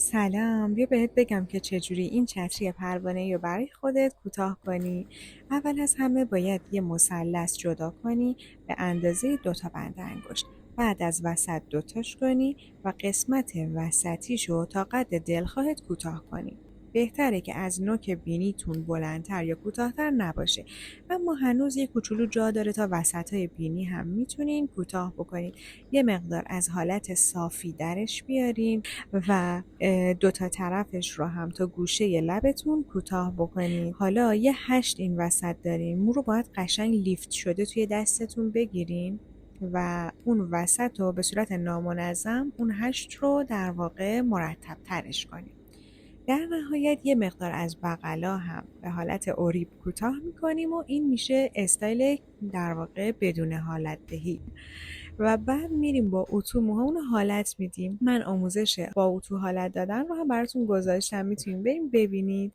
سلام، بیا بهت بگم که چجوری این چتری پروانه‌ای رو برای خودت کوتاه کنی. اول از همه باید یه مثلث جدا کنی به اندازه 2 بند انگشت. بعد از وسط دوتاش کنی و قسمت وسطیشو تا قد دلخواهت کوتاه کنی. بهتره که از نوک بینیتون بلندتر یا کوتاهتر نباشه، اما هنوز یه کوچولو جا داره تا وسطای بینی هم میتونین کوتاه بکنین. یه مقدار از حالت صافی درش بیارین و 2 طرفش رو هم تا گوشه لبتون کوتاه بکنید. حالا یه 8 این وسط دارین، مو رو باید قشنگ لیفت شده توی دستتون بگیرین و اون وسط رو به صورت نامنظم اون 8 رو در واقع مرتب ترش کنیم. در نهایت یه مقدار از بغلا هم به حالت اوریب کوتاه میکنیم و این میشه استایل در واقع بدون حالت دهی. و بعد میریم با اتو موهامون رو حالت میدیم. من آموزش با اتو حالت دادن رو هم براتون گذاشتم، میتونیم بریم ببینید.